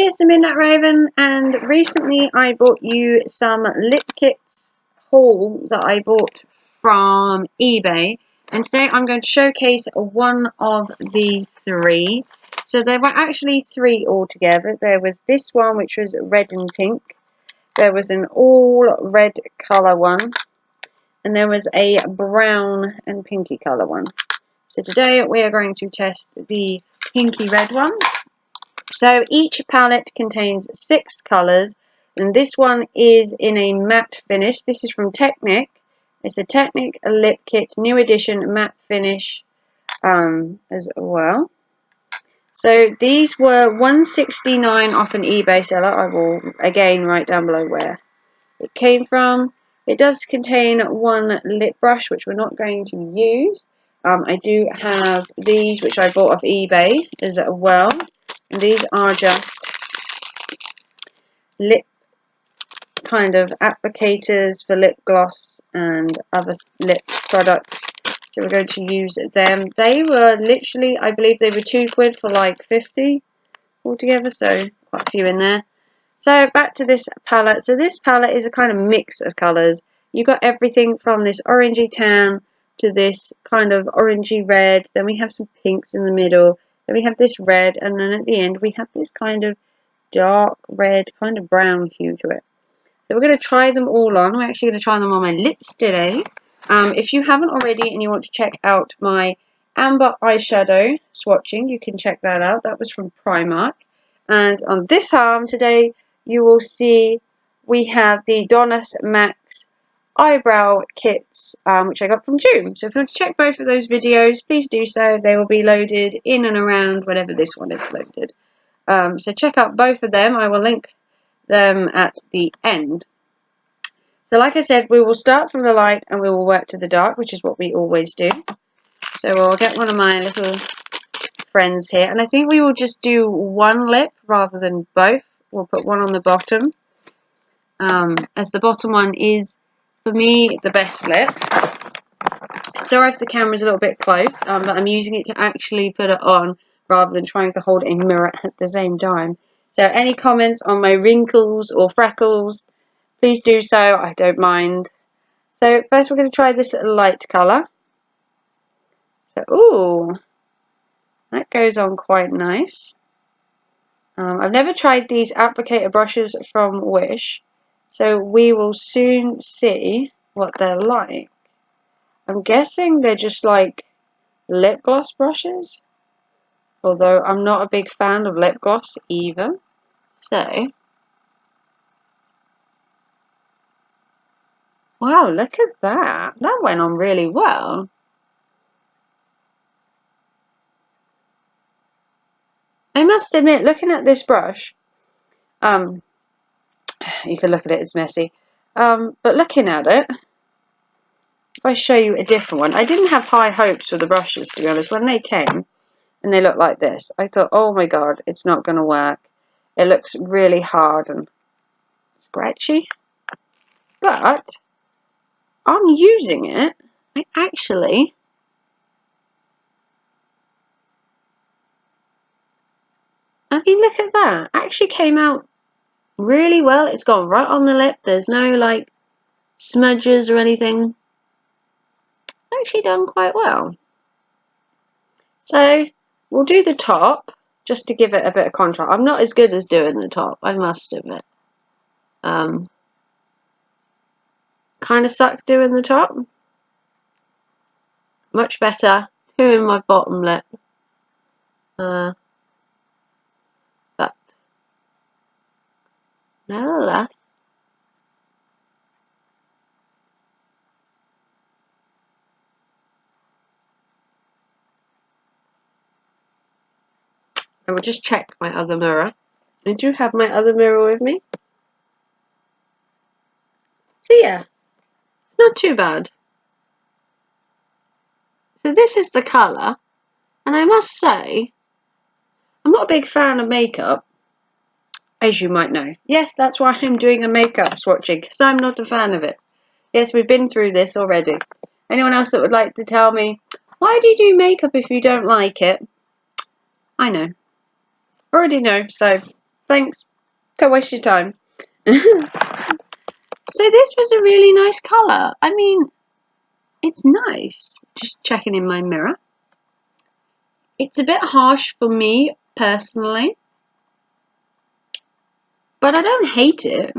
Hey, it's the Midnight Raven, and recently I bought you some lip kits haul that I bought from eBay, and today I'm going to showcase one of the three. So there were actually three altogether. There was this one, which was red and pink. There was an all red colour one, and there was a brown and pinky colour one. So today we are going to test the pinky red one. So each palette contains 6 colours, and this one is in a matte finish. This is from Technic. It's a Technic Lipkit new edition matte finish as well. So these were $1.69 off an eBay seller. I will again write down below where it came from. It does contain one lip brush, which we're not going to use. I do have these, which I bought off eBay as well. And these are just lip kind of applicators for lip gloss and other lip products. So we're going to use them. They were literally, I believe they were £2 for like 50 altogether, so quite a few in there. So back to this palette. So this palette is a kind of mix of colours. You've got everything from this orangey tan to this kind of orangey red. Then we have some pinks in the middle. Then we have this red, and then at the end we have this kind of dark red, kind of brown hue to it. So we're going to try them all on. We're actually going to try them on my lips today. If you haven't already and you want to check out my amber eyeshadow swatching, you can check that out. That was from Primark. And on this arm today, you will see we have the Donus Max eyebrow kits, which I got from June. So if you want to check both of those videos, please do so. They will be loaded in and around whenever this one is loaded. So check out both of them. I will link them at the end. So like I said, we will start from the light and we will work to the dark, which is what we always do. So we'll get one of my little friends here, and I think we will just do one lip rather than both. We'll put one on the bottom, as the bottom one is, for me, the best lip. Sorry if the camera's a little bit close, but I'm using it to actually put it on rather than trying to hold a mirror at the same time. So any comments on my wrinkles or freckles, please do so. I don't mind. So first we're going to try this light colour. So, ooh, that goes on quite nice. I've never tried these applicator brushes from Wish, so we will soon see what they're like. I'm guessing they're just like lip gloss brushes, although I'm not a big fan of lip gloss either. So, wow, look at that. That went on really well. I must admit, looking at this brush, you can look at it, it's messy, but looking at it, if I show you a different one, I didn't have high hopes for the brushes, to be honest. When they came and they looked like this, I thought, oh my god, it's not going to work. It looks really hard and scratchy, but on using it, I actually look at that. Actually came out really well. It's gone right on the lip. There's no like smudges or anything. Actually done quite well. So we'll do the top just to give it a bit of contrast. I'm not as good as doing the top, I must admit. Kind of suck doing the top. Much better doing my bottom lip. But nevertheless, I will just check my other mirror. I do have my other mirror with me. So yeah, it's not too bad. So this is the colour, and I must say, I'm not a big fan of makeup, as you might know. Yes, that's why I'm doing a makeup swatching, because I'm not a fan of it. Yes, we've been through this already. Anyone else that would like to tell me, why do you do makeup if you don't like it? I know. Already know, so thanks. Don't waste your time. So this was a really nice colour. I mean, it's nice. Just checking in my mirror. It's a bit harsh for me, personally. But I don't hate it.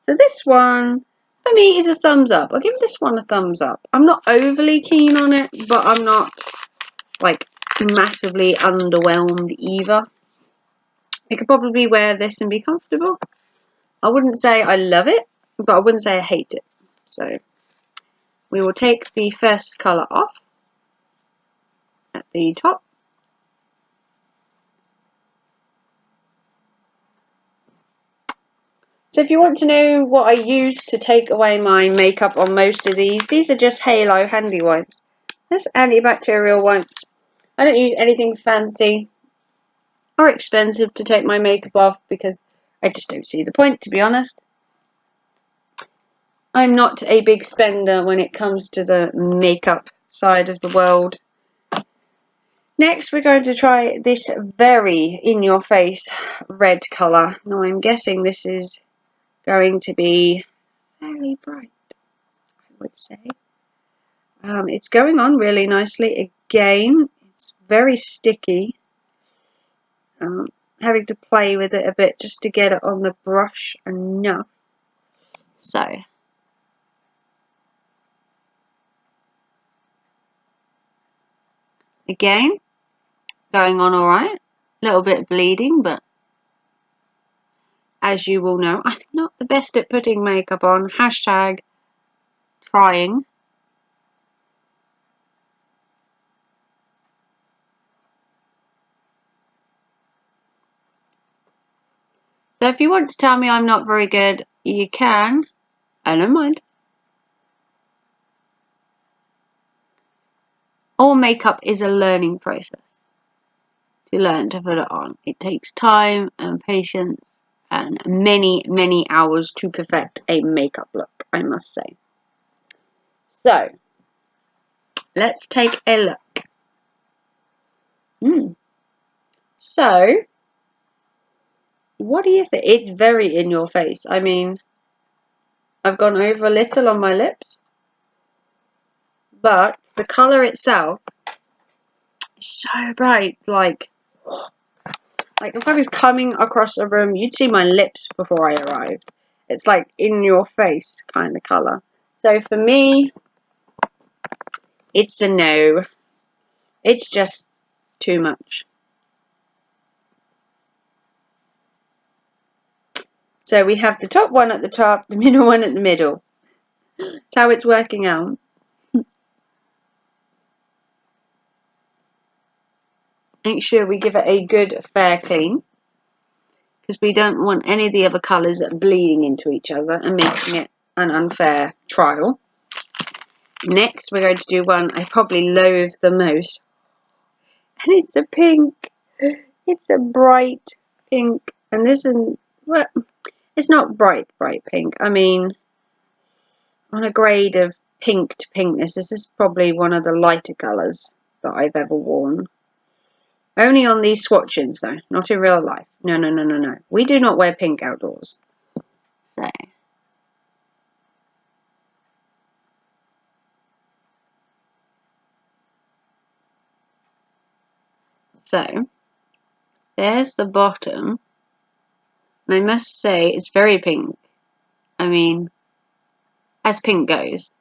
So this one, for me, is a thumbs up. I'll give this one a thumbs up. I'm not overly keen on it, but I'm not, like, massively underwhelmed either. I could probably wear this and be comfortable. I wouldn't say I love it, but I wouldn't say I hate it. So we will take the first colour off at the top. So if you want to know what I use to take away my makeup on most of these are just Halo handy wipes. Just antibacterial wipes. I don't use anything fancy or expensive to take my makeup off because I just don't see the point, to be honest. I'm not a big spender when it comes to the makeup side of the world. Next, we're going to try this very in-your-face red colour. Now, I'm guessing this is going to be fairly bright, I would say. It's going on really nicely. Again, it's very sticky. Having to play with it a bit just to get it on the brush enough. So, again, going on alright. A little bit bleeding, but as you will know, I'm not the best at putting makeup on. Hashtag trying. So if you want to tell me I'm not very good, you can. I don't mind. All makeup is a learning process. To learn to put it on. It takes time and patience and many, many hours to perfect a makeup look, I must say. So, let's take a look. So, what do you think? It's very in your face. I mean, I've gone over a little on my lips, but the colour itself is so bright. Like if I was coming across a room, you'd see my lips before I arrived. It's like in your face kind of colour. So for me, it's a no. It's just too much. So we have the top one at the top, the middle one at the middle. That's how it's working out. Make sure we give it a good fair clean, because we don't want any of the other colours bleeding into each other and making it an unfair trial. Next, we're going to do one I probably loathe the most, and it's a pink. It's a bright pink, and this isn't, well, it's not bright pink. I mean, on a grade of pink to pinkness, this is probably one of the lighter colours that I've ever worn. Only on these swatches, though, not in real life. No. We do not wear pink outdoors. So, there's the bottom. And I must say, it's very pink. I mean, as pink goes.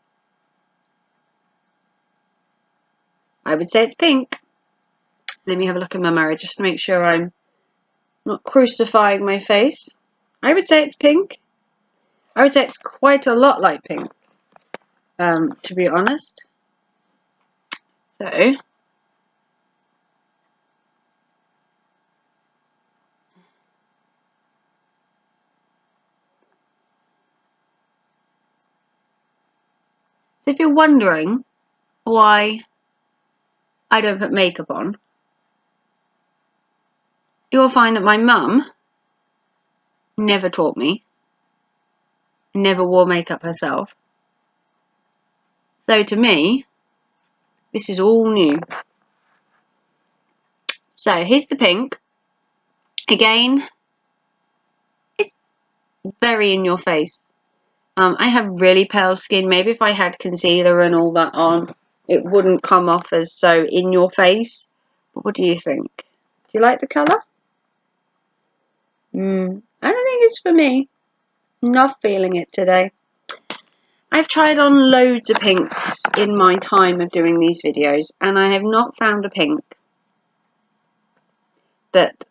I would say it's pink. Let me have a look in my mirror just to make sure I'm not crucifying my face. I would say it's pink. I would say it's quite a lot like pink, to be honest. So, if you're wondering why I don't put makeup on, you'll find that my mum never taught me, never wore makeup herself. So to me, this is all new. So here's the pink. Again, very in your face. I have really pale skin. Maybe if I had concealer and all that on, it wouldn't come off as so in your face. But what do you think? Do you like the colour? I don't think it's for me. Not feeling it today. I've tried on loads of pinks in my time of doing these videos, and I have not found a pink that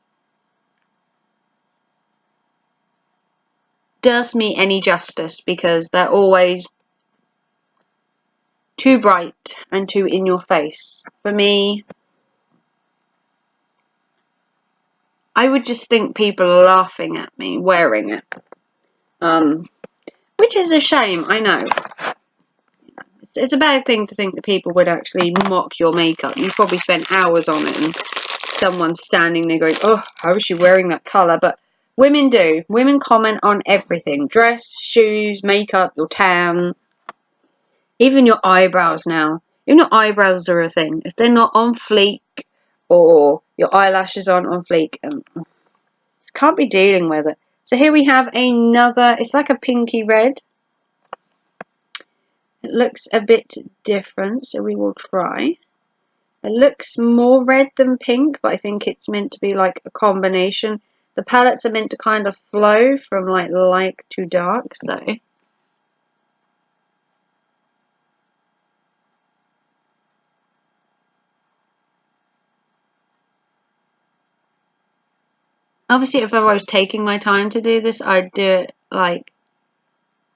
does me any justice, because they're always too bright and too in your face. For me, I would just think people are laughing at me wearing it. Which is a shame, I know. It's a bad thing to think that people would actually mock your makeup. You've probably spent hours on it and someone's standing there going, oh, how is she wearing that colour? But women do. Women comment on everything. Dress, shoes, makeup, your tan, even your eyebrows now. Even your eyebrows are a thing. If they're not on fleek or your eyelashes aren't on fleek, can't be dealing with it. So here we have another, it's like a pinky red. It looks a bit different, so we will try. It looks more red than pink, but I think it's meant to be like a combination. The palettes are meant to kind of flow from like light to dark, so. Obviously, if I was taking my time to do this, I'd do it like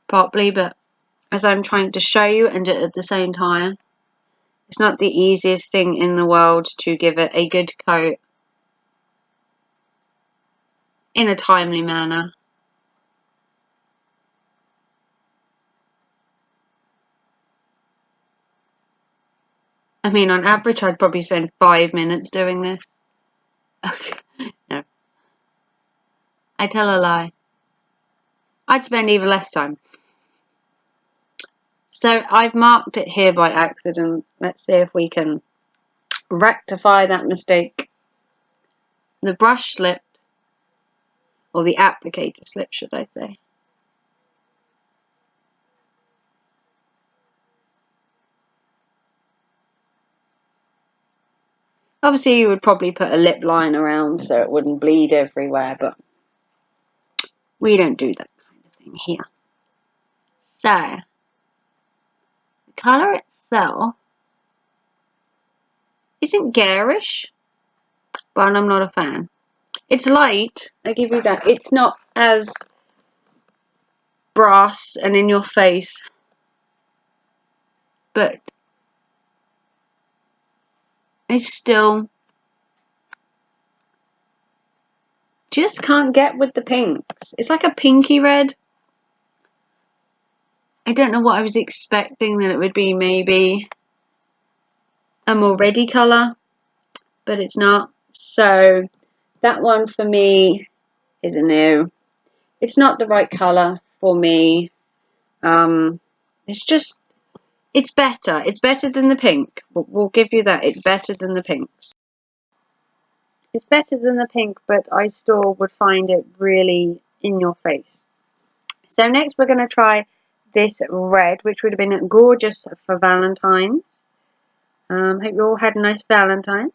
properly, but as I'm trying to show you and do it at the same time, it's not the easiest thing in the world to give it a good coat in a timely manner. I mean, on average, I'd probably spend 5 minutes doing this. No. I tell a lie. I'd spend even less time. So I've marked it here by accident. Let's see if we can rectify that mistake. The brush slipped, or the applicator slipped, should I say. Obviously, you would probably put a lip line around so it wouldn't bleed everywhere, but we don't do that kind of thing here. So, the colour itself isn't garish, but I'm not a fan. It's light, I give you that. It's not as brass and in your face, but it's still just can't get with the pinks. It's like a pinky red. I don't know what I was expecting, that it would be maybe a more reddy colour, but it's not. So that one for me is a no. It's not the right colour for me. It's better. It's better than the pink. We'll give you that. It's better than the pinks. It's better than the pink, but I still would find it really in your face. So next we're going to try this red, which would have been gorgeous for Valentine's. Hope you all had a nice Valentine's.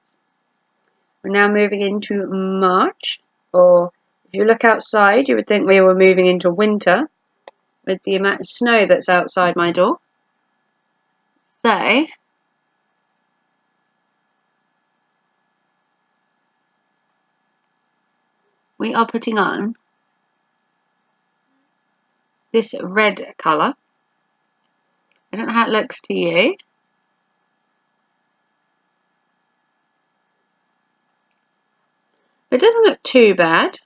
We're now moving into March, or if you look outside, you would think we were moving into winter with the amount of snow that's outside my door. So, we are putting on this red colour. I don't know how it looks to you. It doesn't look too bad.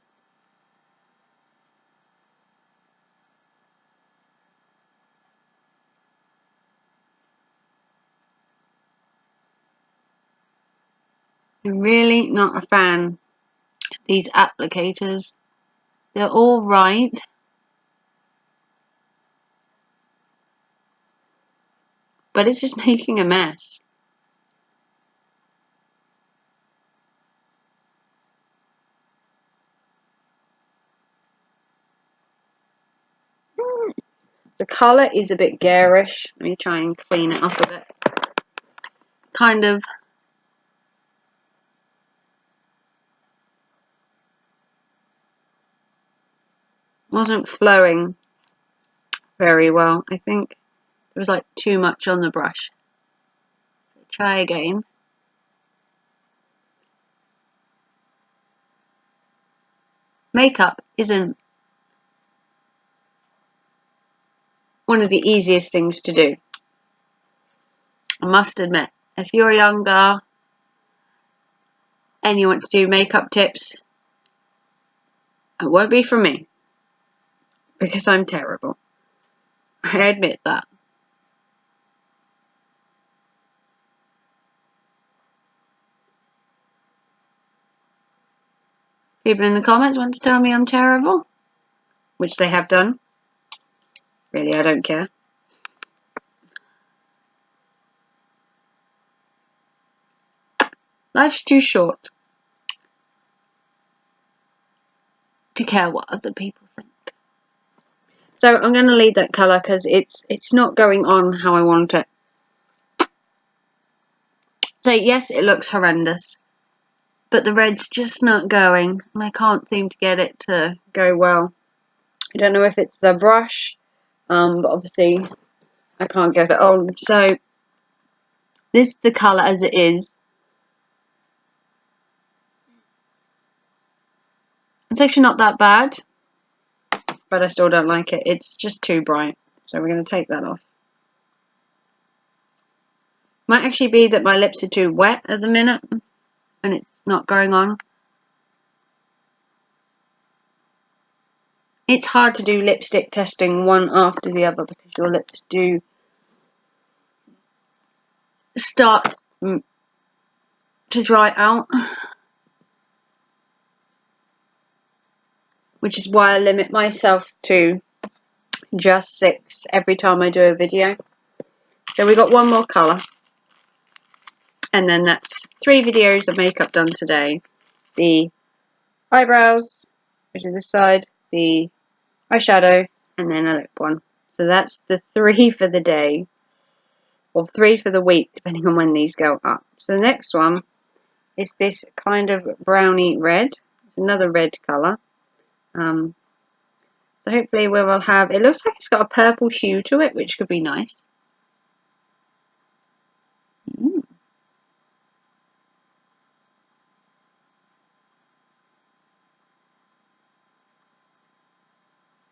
I'm really not a fan of these applicators. They're all right, but it's just making a mess. The colour is a bit garish. Let me try and clean it up a bit. Kind of wasn't flowing very well. I think there was like too much on the brush. Try again. Makeup isn't one of the easiest things to do. I must admit, if you're younger and you want to do makeup tips, it won't be from me, because I'm terrible. I admit that. People in the comments want to tell me I'm terrible, which they have done. Really, I don't care. Life's too short to care what other people think. So I'm going to leave that colour because it's not going on how I want it. So yes, it looks horrendous, but the red's just not going, and I can't seem to get it to go well. I don't know if it's the brush, but obviously I can't get it on. So this is the colour as it is. It's actually not that bad, but I still don't like it. It's just too bright, so we're going to take that off. Might actually be that my lips are too wet at the minute and it's not going on. It's hard to do lipstick testing one after the other because your lips do start to dry out, which is why I limit myself to just 6 every time I do a video. So we got one more colour, and then that's 3 videos of makeup done today. The eyebrows, which is this side, the eyeshadow, and then a lip one. So that's the 3 for the day, or 3 for the week, depending on when these go up. So the next one is this kind of browny red. It's another red colour. So hopefully we will have, it looks like it's got a purple hue to it, which could be nice.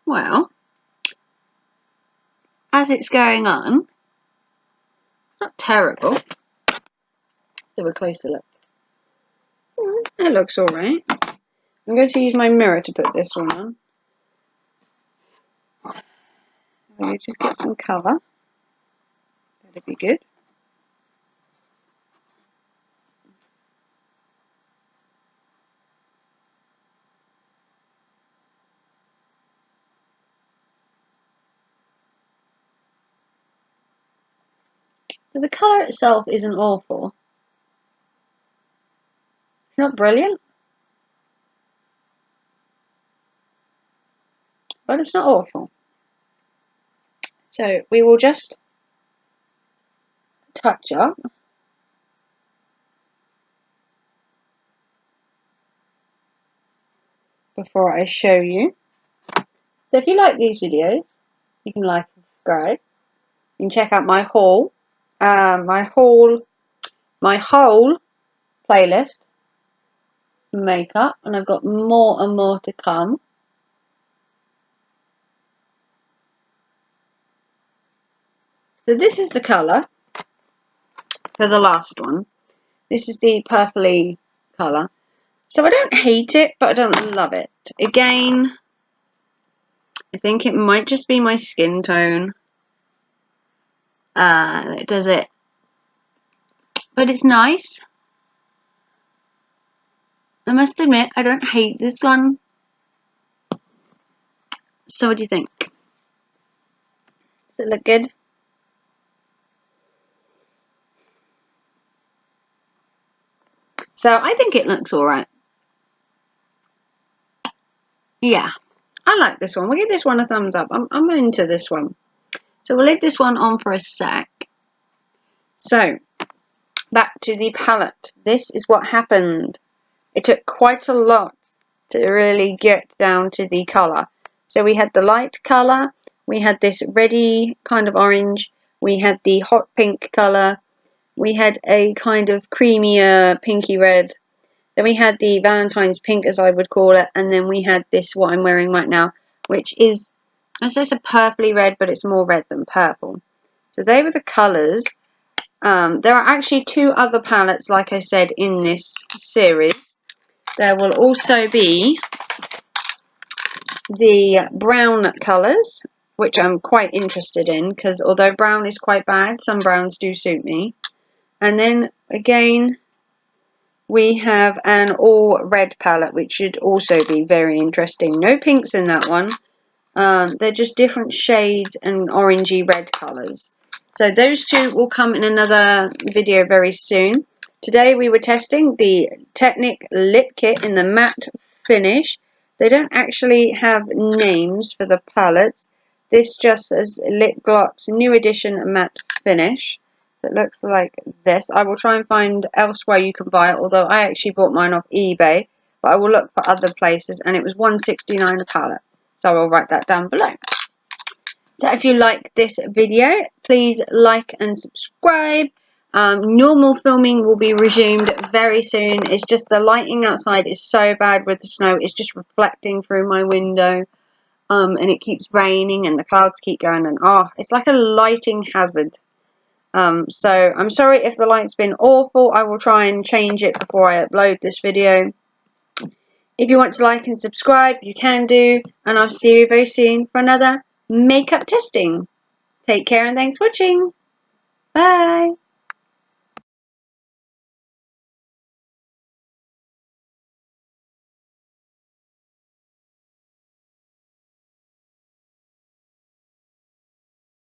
Well, as it's going on, it's not terrible. Let's have a closer look. It looks alright. I'm going to use my mirror to put this one on. Let me just get some colour. That'd be good. So the colour itself isn't awful. It's not brilliant, but it's not awful. So we will just touch up. Before I show you. So if you like these videos, you can like and subscribe. You can check out my haul, my whole playlist makeup, and I've got more and more to come. So this is the colour for the last one. This is the purpley colour. So I don't hate it, but I don't love it. Again, I think it might just be my skin tone. It does it. But it's nice. I must admit, I don't hate this one. So what do you think? Does it look good? So I think it looks alright. Yeah, I like this one. We'll give this one a thumbs up. I'm into this one. So we'll leave this one on for a sec. So back to the palette. This is what happened. It took quite a lot to really get down to the colour. So we had the light colour, we had this reddy kind of orange, we had the hot pink colour, we had a kind of creamier pinky red, then we had the Valentine's pink, as I would call it, and then we had this, what I'm wearing right now, which is, I say it's a purpley red, but it's more red than purple. So they were the colours. There are actually 2 other palettes, like I said, in this series. There will also be the brown colours, which I'm quite interested in, because although brown is quite bad, some browns do suit me. And then again, we have an all red palette, which should also be very interesting. No pinks in that one. They're just different shades and orangey red colours. So those 2 will come in another video very soon. Today we were testing the Technic Lipkit in the matte finish. They don't actually have names for the palettes. This just says Lip Gloss New Edition Matte Finish. So it looks like this. I will try and find elsewhere you can buy it, although I actually bought mine off eBay. But I will look for other places, and it was $1.69 a palette. So I'll write that down below. So if you like this video, please like and subscribe. Normal filming will be resumed very soon. It's just the lighting outside is so bad with the snow. It's just reflecting through my window. And it keeps raining and the clouds keep going. And it's like a lighting hazard. So I'm sorry if the light's been awful. I will try and change it before I upload this video. If you want to like and subscribe, you can do. And I'll see you very soon for another makeup testing. Take care and thanks for watching. Bye.